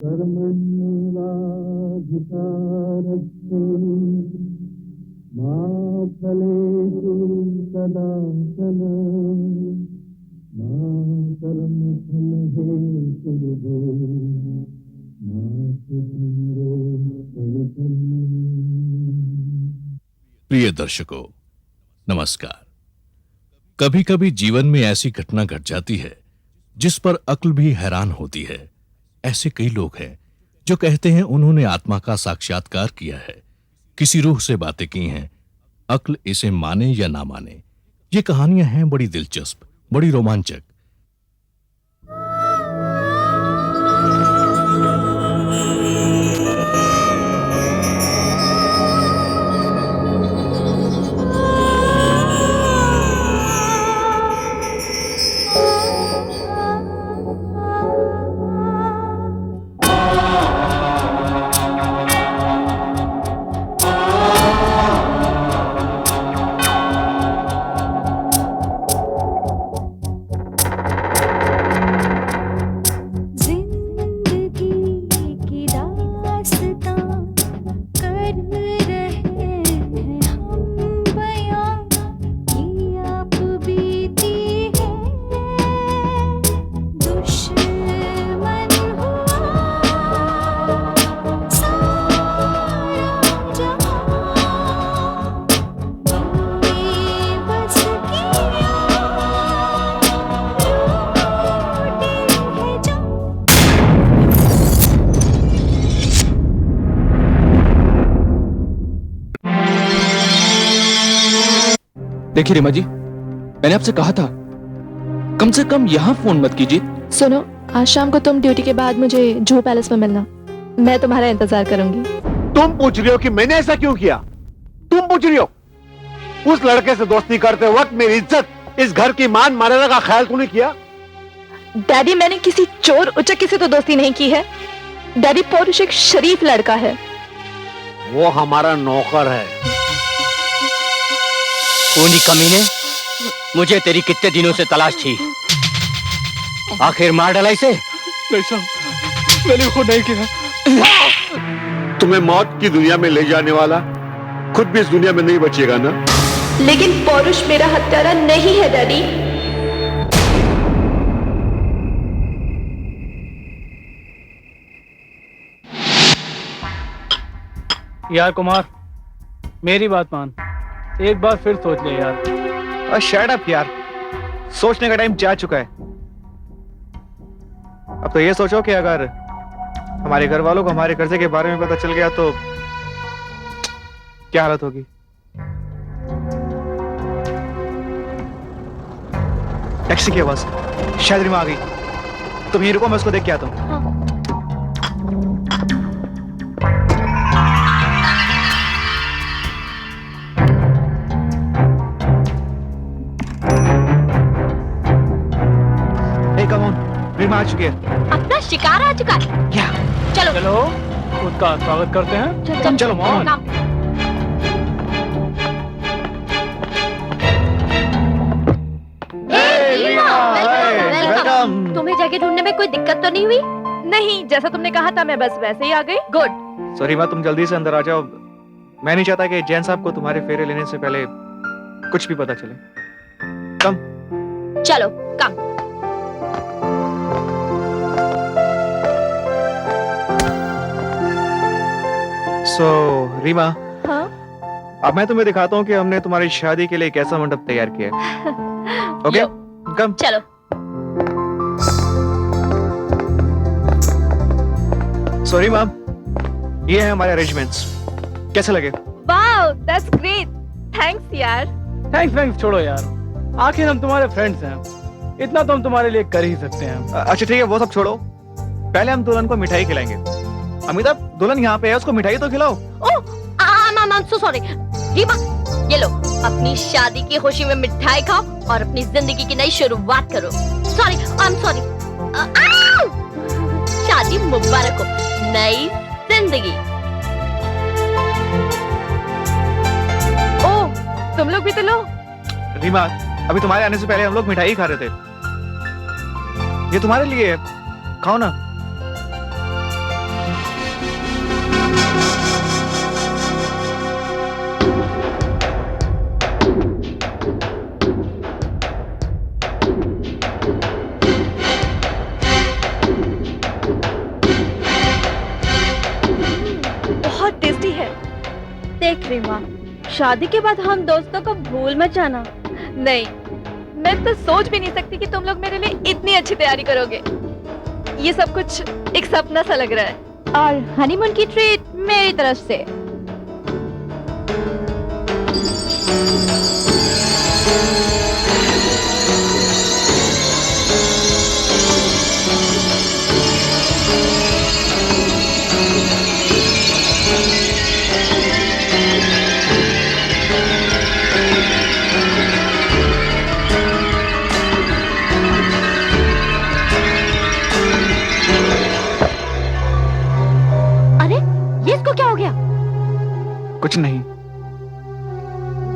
कर्मण्येवाधिकारस्ते मा फलेषु कदाचन मा कर्मफलहेतुर्भो मा शुचिरो भवतु। प्रिय दर्शकों, नमस्कार। कभी कभी जीवन में ऐसी घटना घट जाती है जिस पर अक्ल भी हैरान होती है। ऐसे कई लोग हैं जो कहते हैं उन्होंने आत्मा का साक्षात्कार किया है, किसी रूह से बातें की हैं। अक्ल इसे माने या ना माने, ये कहानियां हैं बड़ी दिलचस्प, बड़ी रोमांचक। देखिए रीमा जी, मैंने आपसे कहा था कम से कम यहाँ फोन मत कीजिए। सुनो, आज शाम को तुम ड्यूटी के बाद मुझे जुहू पैलेस में मिलना। मैं तुम्हारा इंतजार करूंगी। तुम पूछ रही हो कि मैंने ऐसा क्यों किया? तुम पूछ रही हो? उस लड़के से दोस्ती करते वक्त मेरी इज्जत, इस घर की मान मर्यादा का ख्याल तूने किया? डैडी, मैंने किसी चोर उचक्के से तो दोस्ती नहीं की है। डैडी, पौरुष एक शरीफ लड़का है। वो हमारा नौकर है। खूनी कमीने, मुझे तेरी कितने दिनों से तलाश थी। आखिर मार डाला इसे? नहीं साहब, मैंने खुद नहीं किया। तुम्हें मौत की दुनिया में ले जाने वाला खुद भी इस दुनिया में नहीं बचेगा ना? लेकिन पौरुष मेरा हत्यारा नहीं है डैडी। यार कुमार, मेरी बात मान, एक बार फिर सोच ले यार। शट अप यार, सोचने का टाइम जा चुका है। अब तो ये सोचो कि अगर हमारे घर वालों को हमारे कर्जे के बारे में पता चल गया तो क्या हालत होगी। टैक्सी की आवाज, शायद रीमा आ गई। तुम यहीं रुको, मैं उसको देख के आता हूँ। रीमा आ चुकी है। अपना शिकार आ चुका है। चलो चलो, उसका स्वागत करते हैं। चलो मोहन। वेलकम। तुम्हें जगह ढूंढने में कोई दिक्कत तो नहीं हुई? नहीं, जैसा तुमने कहा था मैं बस वैसे ही आ गई। गुड। सॉरी माँ, तुम जल्दी से अंदर आ जाओ। मैं नहीं चाहता कि जैन साहब को तुम्हारे फेरे लेने से पहले कुछ भी पता चले। कम। चलो कम। रीमा, हाँ? अब मैं तुम्हें दिखाता हूँ कि हमने तुम्हारी शादी के लिए कैसा मंडप तैयार किया है। ओके, कम। चलो। सॉरी मैम, ये है हमारे अरेंजमेंट्स। कैसे लगे? Wow, that's great. थैंक्स यार। थैंक्स छोड़ो यार, आखिर हम तुम्हारे फ्रेंड्स हैं, इतना तो हम तुम्हारे लिए कर ही सकते हैं। अच्छा ठीक है, वो सब छोड़ो। पहले हम दुल्हन को मिठाई खिलाएंगे। अमिताभ, दुल्हन यहाँ पे है, उसको मिठाई तो खिलाओ। I'm so sorry। रीमा, ये लो, अपनी शादी की खुशी में मिठाई खाओ और अपनी जिंदगी की नई शुरुआत करो। Sorry, I'm sorry। शादी मुबारक हो, नई जिंदगी। ओह, तुम लोग भी तो लो। रीमा, अभी तुम्हारे आने से पहले हम लोग मिठाई खा रहे थे। ये तुम्हारे लिए है, खाओ ना। रीमा, शादी के बाद हम दोस्तों को भूल मत जाना। नहीं, मैं तो सोच भी नहीं सकती कि तुम लोग मेरे लिए इतनी अच्छी तैयारी करोगे। ये सब कुछ एक सपना सा लग रहा है। और हनीमून की ट्रीट मेरी तरफ से। अरे ये इसको क्या हो गया? कुछ नहीं,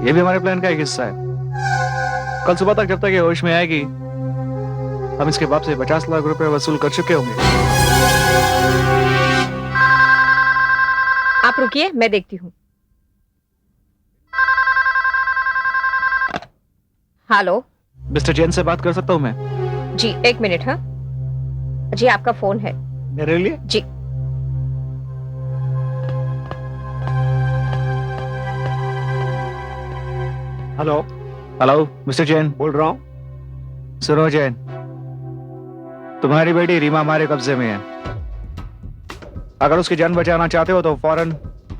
ये भी हमारे प्लान का एक हिस्सा है। कल सुबह तक जब तक ये होश में आएगी, हम इसके बाप से 50 लाख रुपए वसूल कर चुके होंगे। आप रुकिए, मैं देखती हूँ। हेलो मिस्टर जैन से बात कर सकता हूँ मैं? जी, 1 मिनट। हाँ जी, आपका फोन है। मेरे लिए? जी। हेलो। हेलो मिस्टर जैन बोल रहा हूँ। सुनो जैन, तुम्हारी बेटी रीमा हमारे कब्जे में है। अगर उसकी जान बचाना चाहते हो तो फौरन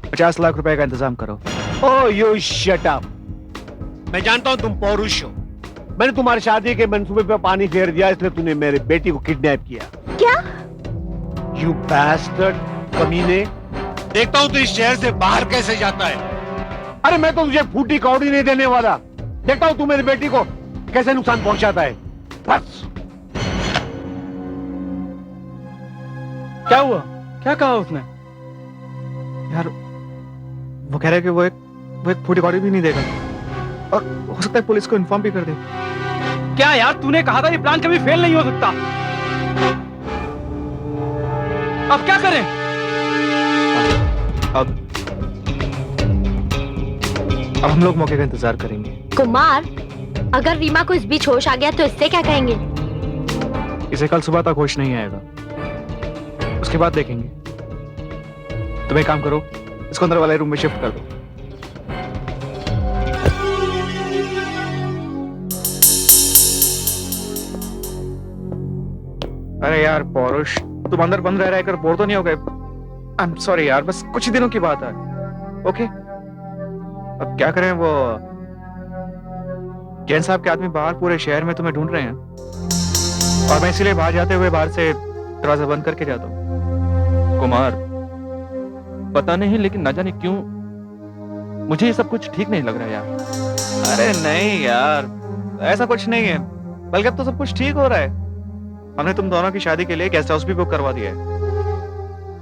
50 लाख रुपए का इंतजाम करो। Oh you shut up. मैं जानता हूँ तुम पौरुष हो। मैंने तुम्हारी शादी के मंसूबे पे पानी फेर दिया, इसलिए तूने मेरी बेटी को किडनैप किया। क्या? यू बास्टर्ड, कमीने। देखता हूँ तू इस शहर से बाहर कैसे जाता है। अरे मैं तो तुझे फूटी कौड़ी नहीं देने वाला। देखता हूँ तू मेरी बेटी को कैसे नुकसान पहुंचाता है। बस। क्या हुआ? क्या कहा उसने? यार वो कह रहे हैं कि वो एक फूटी कौड़ी भी नहीं देगा, और हो सकता है पुलिस को इन्फॉर्म भी कर दे। क्या यार, तूने कहा था ये प्लान कभी फेल नहीं हो सकता। अब क्या करें? अब हम लोग मौके का इंतजार करेंगे। कुमार, अगर रीमा को इस बीच होश आ गया तो इससे क्या कहेंगे? इसे कल सुबह तक होश नहीं आएगा, उसके बाद देखेंगे। तुम एक काम करो, इसको अंदर वाले रूम में शिफ्ट कर दो। अरे यार पौरुष, तुम अंदर बंद रह कर बोर तो नहीं हो गए? आई एम सॉरी यार, बस कुछ ही दिनों की बात है। ओके, अब क्या करें, वो जैन साहब के आदमी बाहर पूरे शहर में तुम्हें ढूंढ रहे हैं, और मैं इसीलिए बाहर जाते हुए बाहर से दरवाजा बंद करके जाता हूँ। कुमार, पता नहीं लेकिन ना जाने क्यों मुझे ये सब कुछ ठीक नहीं लग रहा यार। अरे नहीं यार, ऐसा कुछ नहीं है, बल्कि अब तो सब कुछ ठीक हो रहा है। हमने तुम दोनों की शादी के लिए गेस्ट हाउस भी बुक करवा दिया है,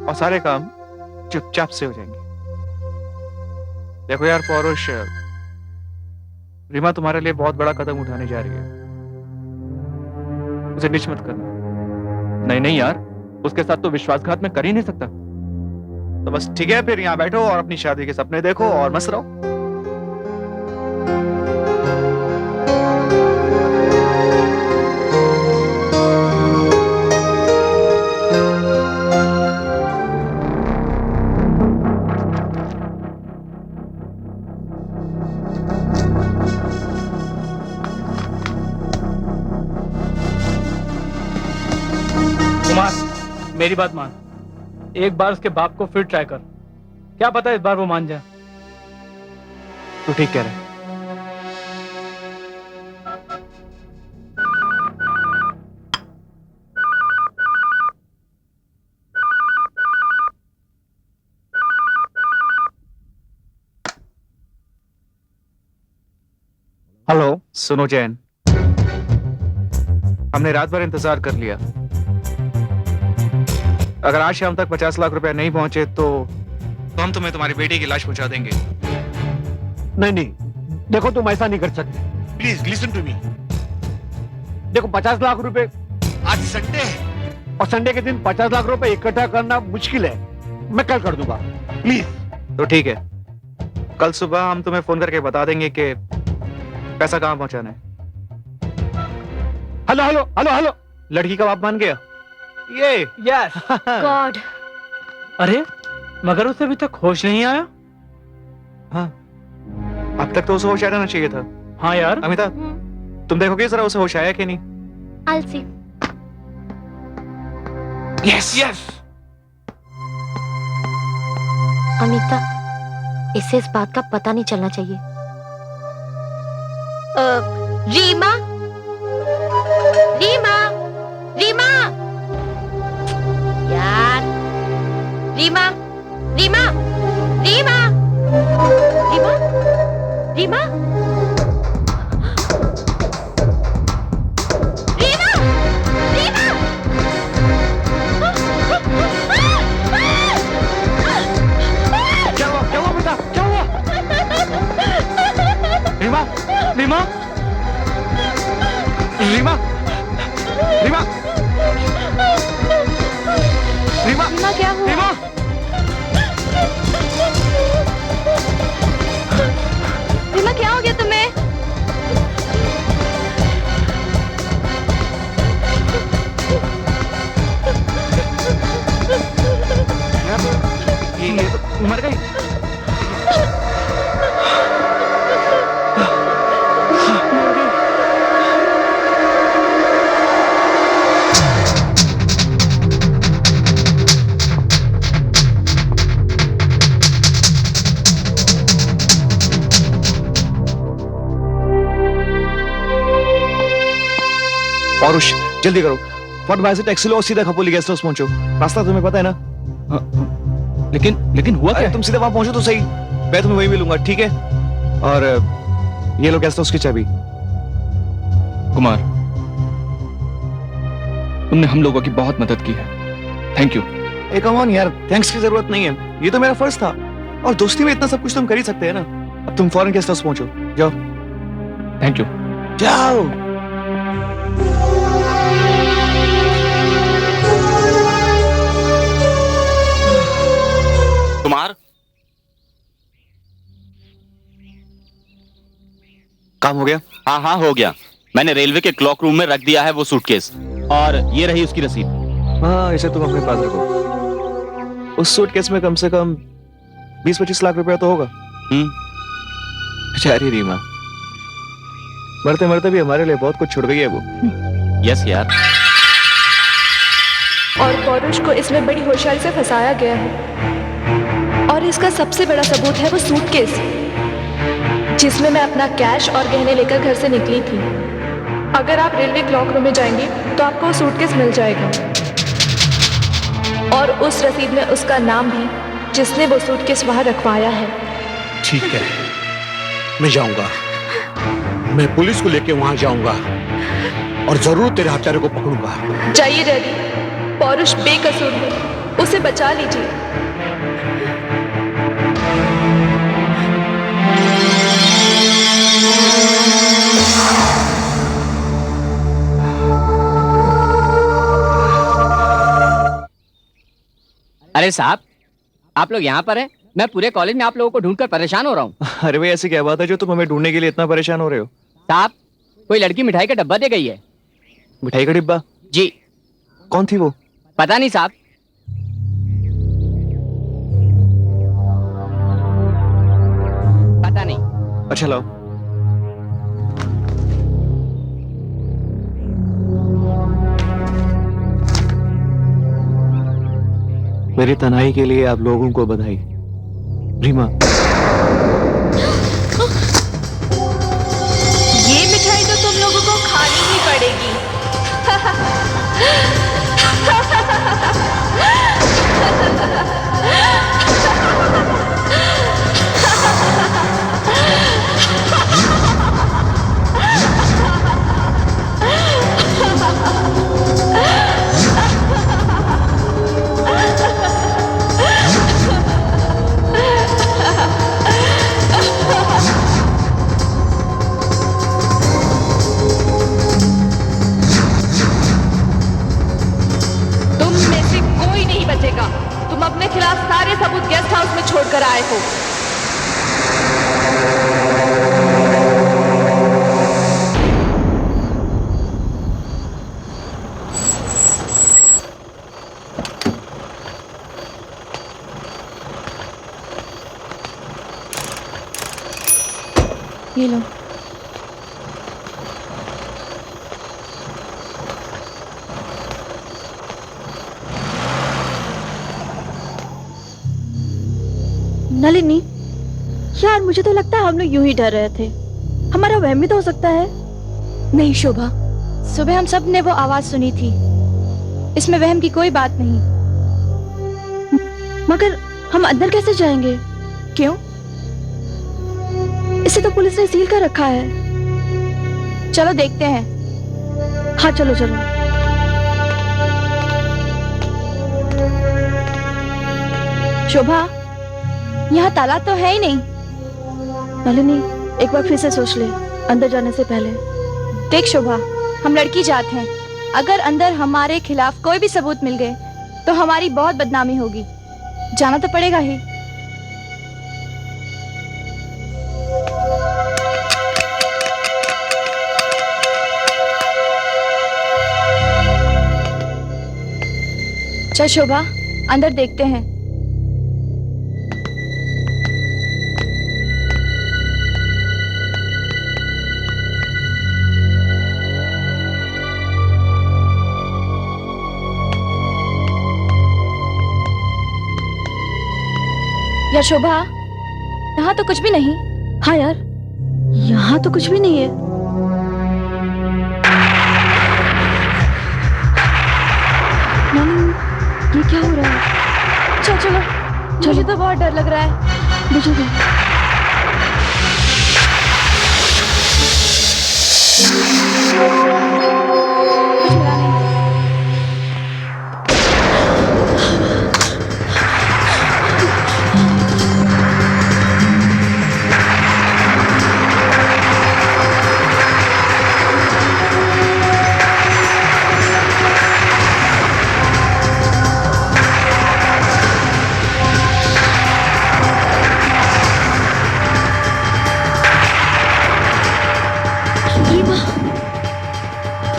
और सारे काम चुपचाप से हो जाएंगे। देखो यार पौरुष, रीमा तुम्हारे लिए बहुत बड़ा कदम उठाने जा रही है, उसे डिच मत करना। नहीं नहीं यार, उसके साथ तो विश्वासघात मैं कर ही नहीं सकता। तो बस ठीक है, फिर यहाँ बैठो और अपनी शादी के सपने देखो और मस्त रहो। कुमार, मेरी बात मान। एक बार उसके बाप को फिर ट्राई कर, क्या पता इस बार वो मान जाए। तू ठीक कह रहा है। हेलो। सुनो जैन, हमने रात भर इंतजार कर लिया। अगर आज शाम तक 50 लाख रुपए नहीं पहुंचे तो हम तुम्हें तुम्हारी बेटी की लाश पहुंचा देंगे। नहीं नहीं, देखो तुम ऐसा नहीं कर सकते। Please listen to me. देखो 50 लाख रुपए, आज संडे है और संडे के दिन 50 लाख रुपए इकट्ठा करना मुश्किल है। मैं कल कर दूंगा, प्लीज। तो ठीक है, कल सुबह हम तुम्हें फोन करके बता देंगे कि पैसा कहां पहुंचाना है। Hello hello hello hello. लड़की का बाप मान गया। ये यस। गॉड। अरे मगर उसे अभी तक होश नहीं आया। हाँ, अब तक तो उसे होश आ जाना चाहिए था। हाँ यार, अमिताभ, तुम देखोगे जरा उसे होश आया कि नहीं? I'll see. Yes yes. Amita, इसे इस बात का पता नहीं चलना चाहिए। रीमा, रीमा, रीमा, यार, रीमा, रीमा, रीमा, रीमा, रीमा, रीमा, रीमा। क्या हुआ बेटा, क्या हुआ? रीमा, रीमा, रीमा, रीमा, रीमा, रीमा क्या हुआ? रीमा, रीमा क्या हो गया तुम्हें? ये तो मर गई। पौरुष, जल्दी करो, फट से टैक्सी लो और सीधा खपोली गेस्ट हाउस पहुंचो। रास्ता तुम्हें पता है ना? लेकिन हुआ अरे क्या? तुम सीधे वहां पहुंचो तो सही, मैं तुम्हें वहीं मिलूंगा, ठीक है? और ये लो गेस्ट हाउस की चाबी। कुमार, तुमने हम लोगों की बहुत मदद की है, thank you. A come on यार, थैंक्स की जरूरत नहीं है, ये तो मेरा फर्ज था। और दोस्ती में इतना सब कुछ तुम कर ही सकते हैं ना। अब तुम फौरन गेस्ट हाउस पहुंचो, जाओ थैंक यू। जाओ। कुमार, काम हो गया? हाँ हाँ हो गया। मैंने रेलवे के क्लॉक रूम में रख दिया है वो सूटकेस, और ये रही उसकी रसीद। हाँ, इसे तुम अपने पास रखो। उस सूटकेस में कम से कम 20-25 लाख रुपया तो होगा। बेचारी रीमा, मरते मरते भी हमारे लिए बहुत कुछ छुड़ गई है वो। यस यार। और पौरुष को इसमें बड़ी होशियारी से फंसाया गया है, और इसका सबसे बड़ा सबूत है वो सूटकेस जिसमें मैं अपना कैश और गहने लेकर घर से निकली थी। अगर आप रेलवे क्लॉक रूम में जाएंगे तो आपको वो सूटकेस मिल जाएगा, और उस रसीद में उसका नाम भी जिसने वो सूटकेस वहां रखवाया है। ठीक है, मैं जाऊंगा, मैं पुलिस को लेके वहां जाऊंगा और जरूर तेरे हत्यारे को पकड़ूंगा। जाइए डैडी, पौरुष बेकसूर है, उसे बचा लीजिए। अरे साहब, आप लोग यहाँ पर हैं? मैं पूरे कॉलेज में आप लोगों को ढूंढकर परेशान हो रहा हूँ। अरे भाई, ऐसी क्या बात है जो तुम हमें ढूंढने के लिए इतना परेशान हो रहे हो? साहब, कोई लड़की मिठाई का डब्बा दे गई है। मिठाई का डिब्बा? जी। कौन थी वो? पता नहीं साहब। पता नहीं। अच्छा लाओ। मेरी तन्हाई के लिए आप लोगों को बधाई। रीमा, ये मिठाई तो तुम लोगों को खानी ही पड़ेगी। तुम अपने खिलाफ सारे सबूत गेस्ट हाउस में छोड़कर आए हो। ये लो। नलिनी, यार मुझे तो लगता है हम लोग यूं ही डर रहे थे। हमारा वहम भी तो हो सकता है। नहीं शोभा, सुबह हम सब ने वो आवाज सुनी थी। इसमें वहम की कोई बात नहीं। मगर हम अंदर कैसे जाएंगे? क्यों? इसे तो पुलिस ने सील कर रखा है। चलो देखते हैं। हाँ चलो चलो। शोभा, यहाँ ताला तो है ही नहीं। नलिनी, एक बार फिर से सोच ले अंदर जाने से पहले। देख शोभा, हम लड़की जात हैं। अगर अंदर हमारे खिलाफ कोई भी सबूत मिल गए तो हमारी बहुत बदनामी होगी। जाना तो पड़ेगा ही। चल शोभा, अंदर देखते हैं। यार शोभा, यहाँ तो कुछ भी नहीं। हाँ यार, यहाँ तो कुछ भी नहीं है। ये क्या हो रहा है? चलो चलो, मुझे तो बहुत डर लग रहा है। मुझे भी। कुछ मिला नहीं।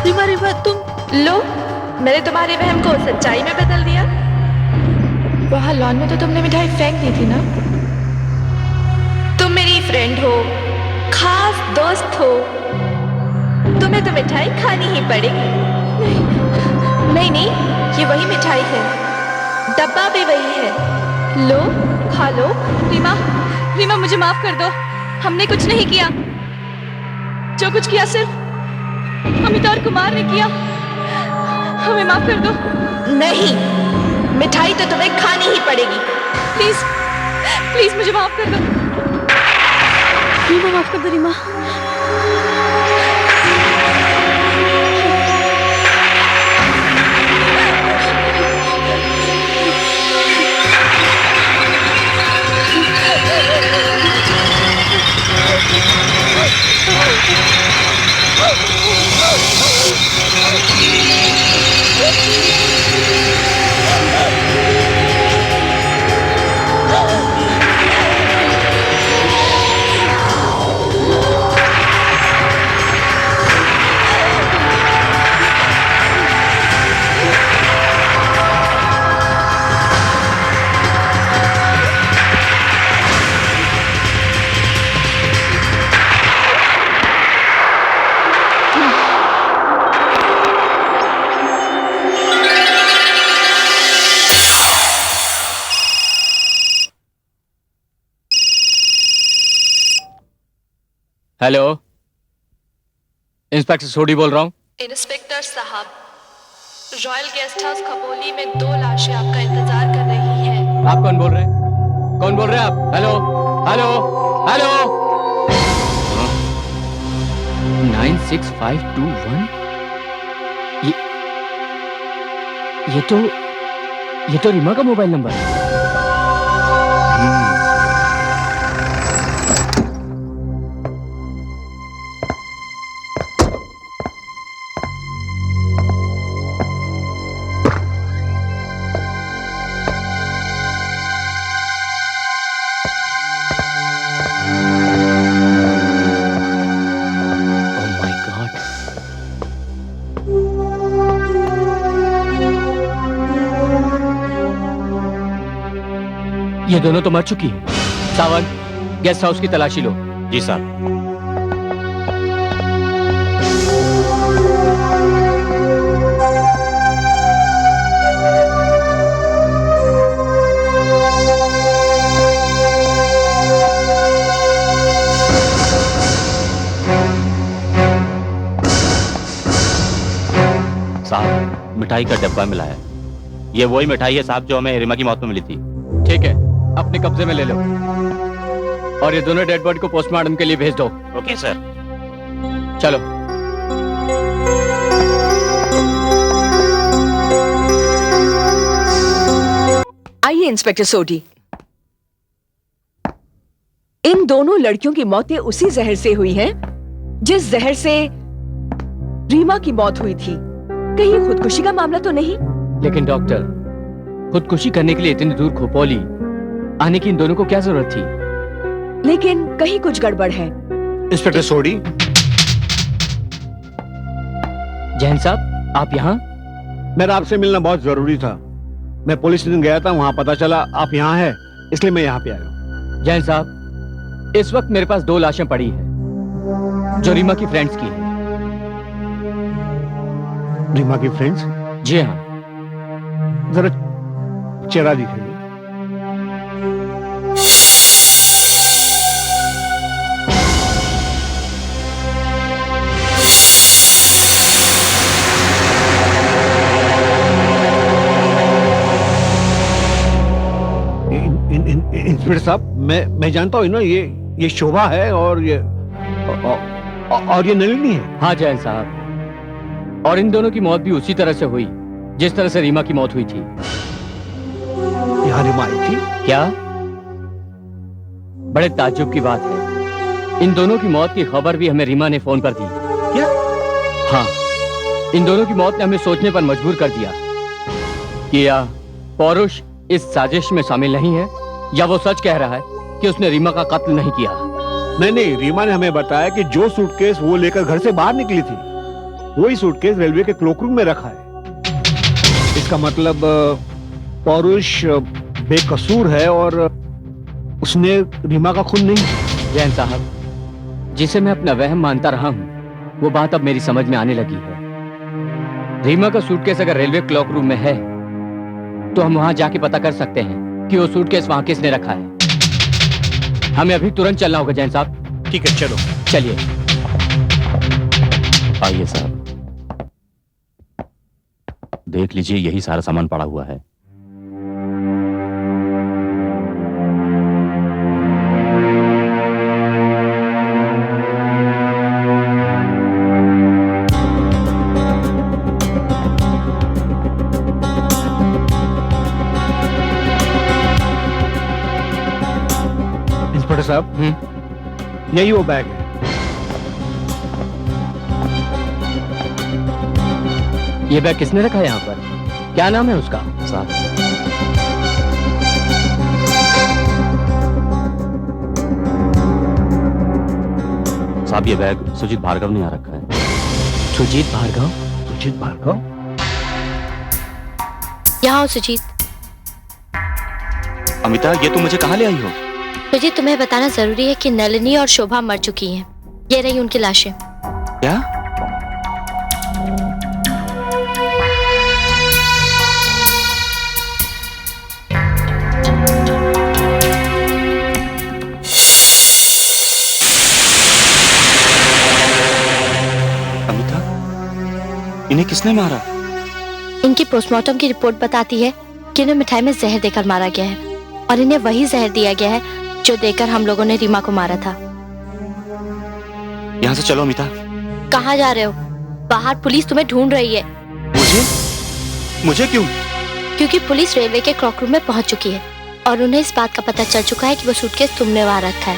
रीमा, रीमा तुम लो। मैंने तुम्हारे वहम को सच्चाई में बदल दिया। वहाँ लॉन में तो तुमने मिठाई फेंक दी थी ना। तुम मेरी फ्रेंड हो, खास दोस्त हो, तुम्हें तो मिठाई खानी ही पड़ेगी। नहीं नहीं, ये वही मिठाई है, डब्बा भी वही है। लो, खा लो। रीमा, रीमा मुझे माफ कर दो। हमने कुछ नहीं किया। जो कुछ किया सिर्फ अमित और कुमार ने किया। हमें माफ कर दो। नहीं, मिठाई तो तुम्हें खानी ही पड़ेगी। प्लीज प्लीज मुझे माफ कर दो। रीमा माफ कर दो रीमा। हेलो, इंस्पेक्टर सोडी बोल रहा हूँ। इंस्पेक्टर साहब, रॉयल गेस्ट हाउस खपोली में 2 लाशें आपका इंतजार कर रही हैं। आप कौन बोल रहे हैं? कौन बोल रहे हैं आप? Hello hello hello. 96521। ये तो रीमा का मोबाइल नंबर है। ये दोनों तो मर चुकी है। सावन, गेस्ट हाउस की तलाशी लो। जी साहब। मिठाई का डब्बा मिला है। ये वही मिठाई है साहब जो हमें रीमा की मौत में मिली थी। ठीक है, अपने कब्जे में ले लो और ये दोनों डेड बॉडी को पोस्टमार्टम के लिए भेज दो। Okay sir. चलो। आइए इंस्पेक्टर सोडी, इन दोनों लड़कियों की मौतें उसी जहर से हुई हैं जिस जहर से रीमा की मौत हुई थी। कहीं खुदकुशी का मामला तो नहीं? लेकिन डॉक्टर, खुदकुशी करने के लिए इतनी दूर खोपोली आने की इन दोनों को क्या जरूरत थी? लेकिन कहीं कुछ गड़बड़ है। इंस्पेक्टर सोडी। जैन साहब, आप यहाँ? मेरा आपसे मिलना बहुत जरूरी था। मैं पुलिस स्टेशन गया था, वहां पता चला आप यहाँ हैं, इसलिए मैं यहाँ पे आया। जैन साहब, इस वक्त मेरे पास 2 लाशें पड़ी हैं जो रीमा की फ्रेंड्स की हैं। रीमा की फ्रेंड्स? जी हाँ। जरा चेहरा दिखाइए। इंस्पेक्टर साहब, मैं जानता हूँ ना, ये शोभा है और ये नलिनी है। हाँ जैन साहब, और इन दोनों की मौत भी उसी तरह से हुई जिस तरह से रीमा की मौत हुई थी। यहाँ रीमा आई थी? क्या? बड़े ताज्जुब की बात है, इन दोनों की मौत की खबर भी हमें रीमा ने फोन पर दी। क्या? हाँ, इन दोनों की मौत ने हमें सोचने पर मजबूर कर दिया कि या पौरुष इस साजिश में शामिल नहीं है या वो सच कह रहा है कि उसने रीमा का कत्ल नहीं किया। नहीं, रीमा ने हमें बताया कि जो सूटकेस वो लेकर घर से बाहर निकली थी, वही सूटकेस रेलवे के क्लोक रूम में रखा है। इसका मतलब पौरुष बेकसूर है और उसने रीमा का खून नहीं किया। जैन साहब, जिसे मैं अपना वहम मानता रहा हूं, वो बात अब मेरी समझ में आने लगी है। रीमा का सूटकेस अगर रेलवे क्लॉक रूम में है तो हम वहां जाके पता कर सकते हैं कि वो सूटकेस वहां किसने रखा है। हमें अभी तुरंत चलना होगा जैन साहब। ठीक है, चलो। चलिए। आइए साहब, देख लीजिए, यही सारा सामान पड़ा हुआ है। इंस्पेक्टर साहब, यही वो बैग है। ये बैग किसने रखा है यहाँ पर? क्या नाम है उसका? साहब, साहब ये बैग सुजीत भार्गव ने यहाँ रखा है। सुजीत भार्गव? सुजीत भार्गव? यहाँ आओ सुजीत। अमिता, ये तुम मुझे कहाँ ले आई हो? सुजीत, तुम्हें बताना जरूरी है कि नलिनी और शोभा मर चुकी हैं। ये रही उनकी लाशें। क्या? अमिता, इन्हें किसने मारा? इनकी पोस्टमार्टम की रिपोर्ट बताती है कि इन्हें मिठाई में जहर देकर मारा गया है और इन्हें वही जहर दिया गया है जो देकर हम लोगों ने रीमा को मारा था। यहाँ से चलो अमिता। कहाँ जा रहे हो? बाहर पुलिस तुम्हें ढूंढ रही है। मुझे क्यों? क्योंकि पुलिस रेलवे के क्लॉक रूम में पहुंच चुकी है और उन्हें इस बात का पता चल चुका है कि वो सूटकेस तुमने वहां रखा है।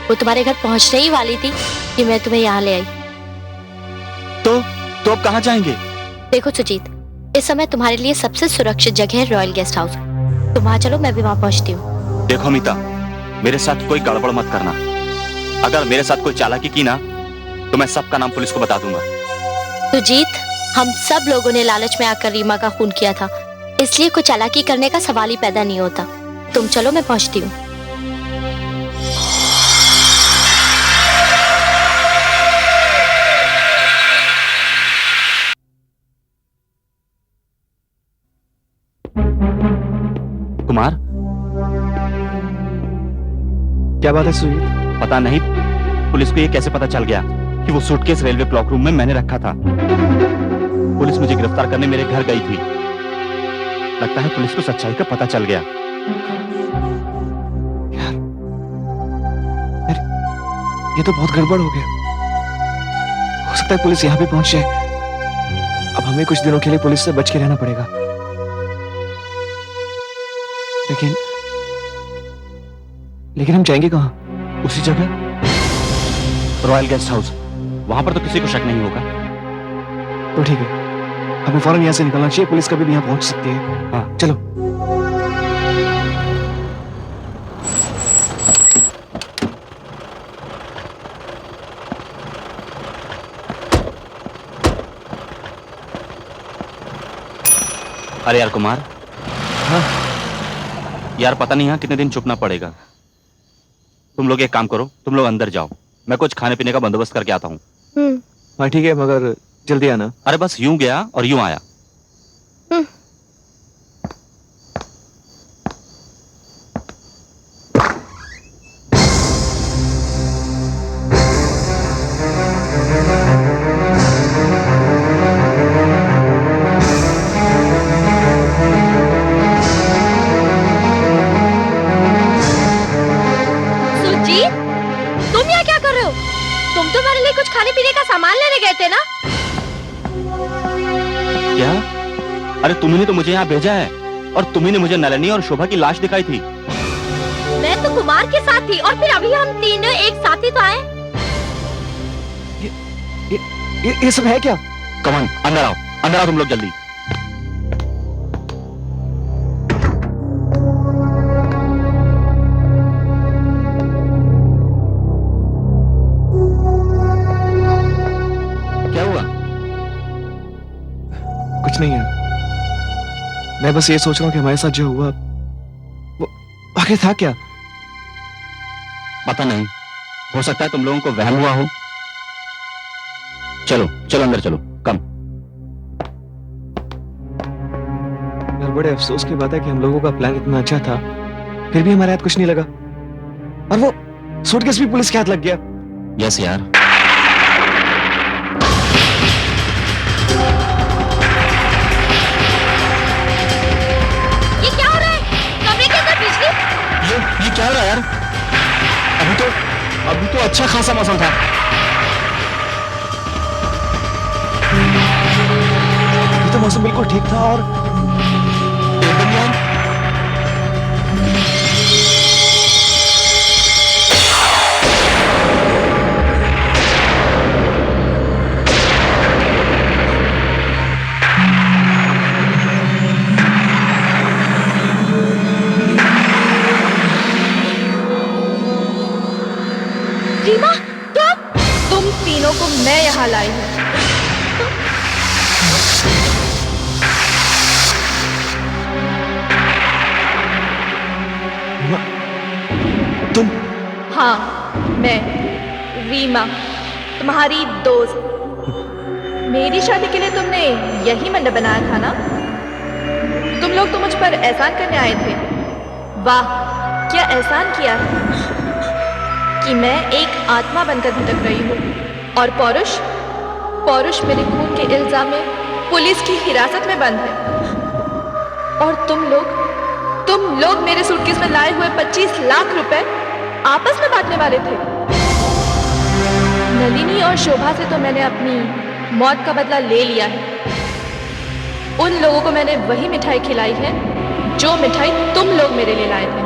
वो तुम्हारे घर पहुंचने ही वाली थी कि मैं तुम्हें यहाँ ले आई। तो अब कहाँ जाएंगे? देखो सुजीत, इस समय तुम्हारे लिए सबसे सुरक्षित जगह है रॉयल गेस्ट हाउस। तुम वहां चलो, मैं भी वहां पहुंचती हूँ। देखो अमिता, मेरे साथ कोई गड़बड़ मत करना। अगर मेरे साथ कोई चालाकी की ना तो मैं सबका नाम पुलिस को बता दूंगा। सुजीत, हम सब लोगों ने लालच में आकर रीमा का खून किया था, इसलिए कोई चालाकी करने का सवाल ही पैदा नहीं होता। तुम चलो, मैं पहुंचती हूँ। कुमार, क्या बात है सुजीत? पता नहीं पुलिस को ये कैसे पता चल गया कि वो सूटकेस रेलवे क्लॉक रूम में मैंने रखा था। पुलिस मुझे गिरफ्तार करने मेरे घर गई थी। लगता है पुलिस को सच्चाई का पता चल गया। ये तो बहुत गड़बड़ हो गया। हो सकता है पुलिस यहाँ पे पहुंच जाए। अब हमें कुछ दिनों के लिए पुलिस से बच के रहना पड़ेगा। लेकिन हम जाएंगे कहाँ? उसी जगह, रॉयल गेस्ट हाउस। वहां पर तो किसी को शक नहीं होगा। तो ठीक है, हमें फौरन यहाँ से निकलना चाहिए। पुलिस कभी भी यहाँ पहुंच सकती है। हाँ चलो। अरे यार कुमार। हाँ? यार पता नहीं यहाँ कितने दिन चुपना पड़ेगा। तुम लोग एक काम करो, तुम लोग अंदर जाओ, मैं कुछ खाने पीने का बंदोबस्त करके आता हूँ। हाँ ठीक है, मगर जल्दी आना। अरे बस यूं गया और यूं आया। कुछ खाने पीने का सामान लेने गए थे ना? क्या? अरे तुम्ही ने तो मुझे यहाँ भेजा है और तुम्ही ने मुझे नलिनी और शोभा की लाश दिखाई थी। मैं तो कुमार के साथ थी और फिर अभी हम तीनों एक साथ ही तो आए। ये सब है क्या? कमान अंदर आओ, अंदर आओ तुम लोग जल्दी। नहीं है, मैं बस ये सोच रहा हूँ कि हमारे साथ जो हुआ वो आखिर था क्या? पता नहीं, हो सकता है तुम लोगों को वहम हुआ हो। चलो चलो अंदर चलो, कम। यार बड़े अफसोस की बात है कि हम लोगों का प्लान इतना अच्छा था, फिर भी हमारे हाथ कुछ नहीं लगा और वो सूटकेस भी पुलिस के हाथ लग गया। यस यार, ये क्या हो रहा है यार? अभी तो अच्छा खासा मौसम था। अभी तो मौसम बिल्कुल ठीक था और रीमा, तुम तीनों को मैं यहाँ लाई हूँ। तुम? हाँ, मैं रीमा, तुम्हारी दोस्त। मेरी शादी के लिए तुमने यही मंडप बनाया था ना? तुम लोग तो मुझ पर एहसान करने आए थे। वाह, क्या एहसान किया है कि मैं एक आत्मा बनकर भटक रही हूँ और पौरुष मेरे खून के इल्जाम में पुलिस की हिरासत में बंद है। और तुम लोग मेरे सूटकेस में लाए हुए 25 लाख रुपए आपस में बांटने वाले थे। नलिनी और शोभा से तो मैंने अपनी मौत का बदला ले लिया है। उन लोगों को मैंने वही मिठाई खिलाई है जो मिठाई तुम लोग मेरे लिए लाए थे।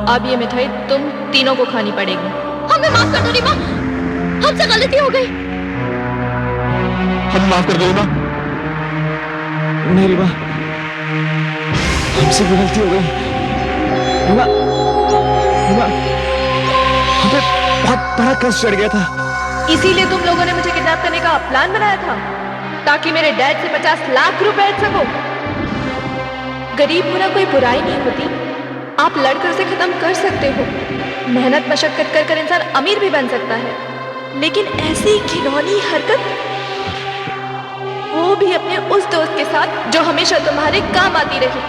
अब ये मिठाई तुम तीनों को खानी पड़ेगी। हमें माफ कर दो रीमा, हमसे गलती हो गई। हम माफ कर दो रीमा। नहीं रीमा, हमसे गलती हो गई। रीमा, हमें बहुत बड़ा कष्ट चढ़ गया था। इसीलिए तुम लोगों ने मुझे किडनैप करने का प्लान बनाया था ताकि मेरे डैड से 50 लाख रुपए हट सको। गरीब होना कोई बुराई नहीं होती, आप लड़कर उसे खत्म कर सकते हो। मेहनत मशक्कत कर इंसान अमीर भी बन सकता है, लेकिन ऐसी घिनौनी हरकत, वो भी अपने उस दोस्त के साथ जो हमेशा तुम्हारे काम आती रही।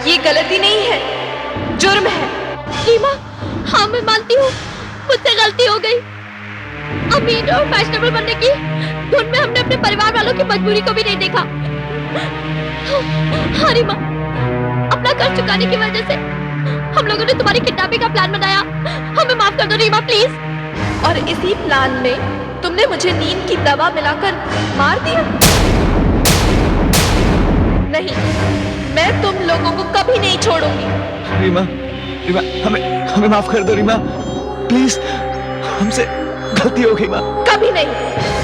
ये गलती नहीं है, जुर्म है। रीमा, हाँ मैं मानती हूँ, मुझसे गलती हो गई। अमीर और फैशनेबल बनने की उनमें हमने अपने परिवार वालों की मजबूरी को भी नहीं देखा। हाँ रीमा, अपना कर्ज चुकाने की वजह से हम लोगों ने तुम्हारी किडनैपिंग का प्लान बनाया। हमें माफ कर दो रीमा प्लीज। और इसी प्लान में तुमने मुझे नींद की दवा मिलाकर मार दिया? नहीं, मैं तुम लोगों को कभी नहीं छोड़ूंगी। रीमा, रीमा, हमें माफ कर दो रीमा, प्लीज। हमसे गलती हो गई माँ। कभी नहीं।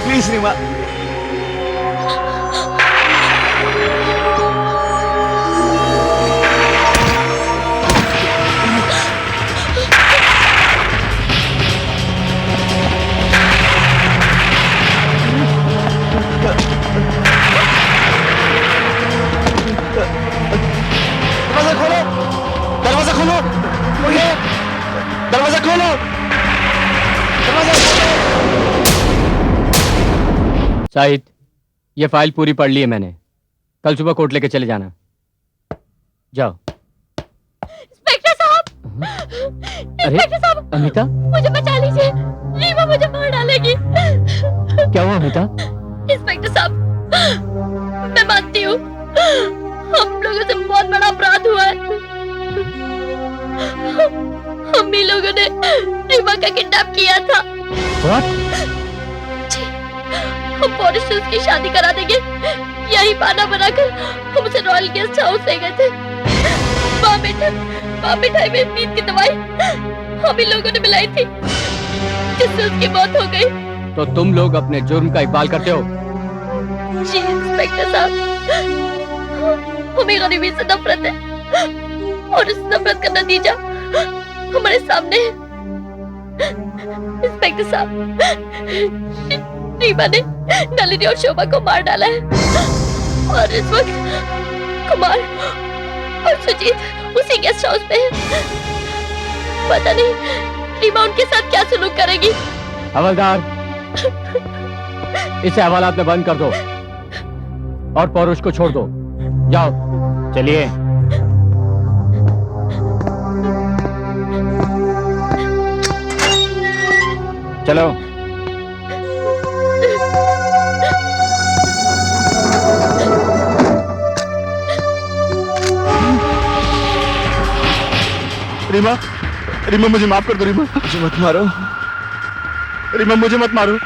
प्लीज रीमा। दरवाजा खोलो, दरवाजा खोलो, दरवाजा खोलो, दरवाजा खोलो। शाहिद, ये फाइल पूरी पढ़ ली है मैंने। कल सुबह कोर्ट लेके चले जाना। जाओ। इंस्पेक्टर साहब, इंस्पेक्टर साहब, अमिता, मुझे बचा लीजिए। रीमा मुझे मार डालेगी। क्या हुआ अमिता? इंस्पेक्टर साहब, मैं मानती हूँ हम लोगों से बहुत बड़ा अपराध हुआ है। हम ही लोगों ने रीमा का किडनैप किया था। जी, हम पौरुष से उसकी शादी करा देंगे, यही बहाना बनाकर हम उसे रॉयल गेस्ट हाउस ले गए थे। वहाँ मिठाई में नींद की दवाई हम ही लोगों ने मिलाई थी, जिससे उसकी मौत हो गई। तो तुम लोग अपने जुर्म का इकबाल करते हो? जी इंस्पेक्टर साहब, हमें गरीबी से नफरत है और इस नफरत का नतीजा हमारे सामने है। इंस्पेक्टर साहब, रीमा ने नलिनी और शोभा को मार डाला है और इस वक्त कुमार और सुजीत उसी गेस्ट हाउस में है। पता नहीं रीमा उनके साथ क्या सलूक करेगी। हवलदार, इसे हवालात में बंद कर दो और पौरुष को छोड़ दो। जाओ, चलिए। चलो। रीमा, रीमा मुझे माफ कर दो रीमा, मुझे मत मारो। रीमा मुझे मत मारो।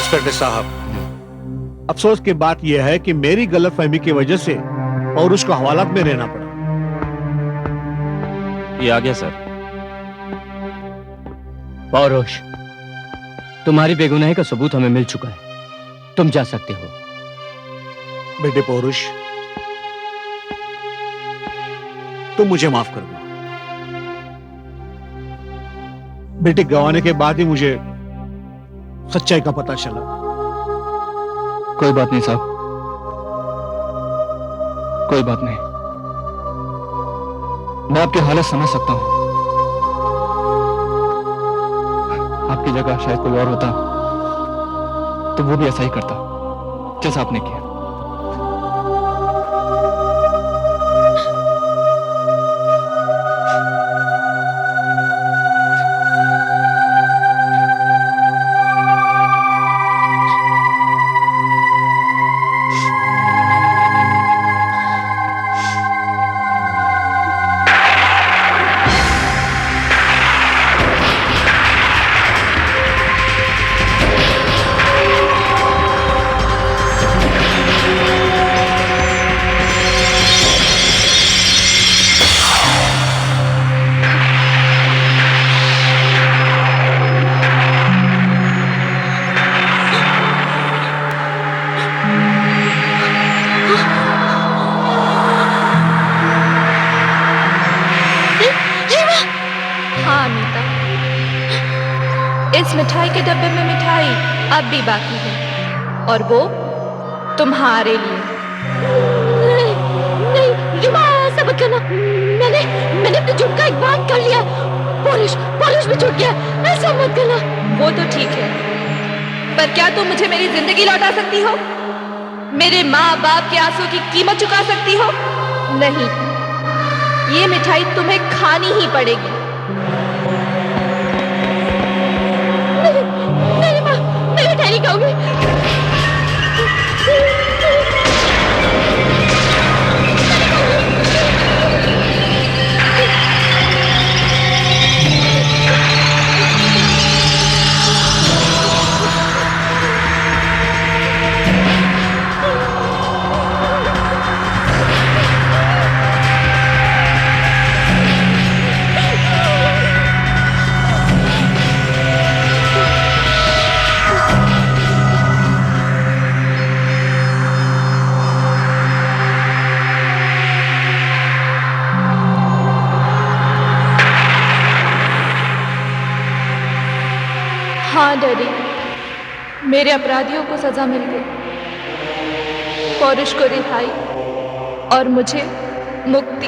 इंस्पेक्टर साहब, अफसोस की बात यह है कि मेरी गलतफहमी की वजह से और उसको हवालात में रहना पड़ा। ये आ गया सर। पौरुष, तुम्हारी बेगुनाही का सबूत हमें मिल चुका है, तुम जा सकते हो। बेटे पौरुष, तुम मुझे माफ कर दो। बेटे गंवाने के बाद ही मुझे सच्चाई का पता चला। कोई बात नहीं साहब, कोई बात नहीं। मैं आपकी हालत समझ सकता हूं। आपकी जगह शायद कोई और होता तो वो भी ऐसा ही करता जैसा आपने किया। हाँ मीता, इस मिठाई के डब्बे में मिठाई अब भी बाकी है, और वो तुम्हारे लिए। नहीं रीमा, ऐसा मत करना। मैंने अपने झुमका एक बार कर लिया, पॉलिश भी छूट गया। ऐसा मत करना। वो तो ठीक है, पर क्या तुम मुझे मेरी जिंदगी लौटा सकती हो? मेरे माँ बाप के आंसू की कीमत चुका सकती हो? नहीं, ये मिठाई तुम्हें खानी ही पड़ेगी। नहीं माँ, मैं मिठाई नहीं खाऊंगी। हाँ डैडी, मेरे अपराधियों को सजा मिल गई, पौरुष को रिहाई और मुझे मुक्ति।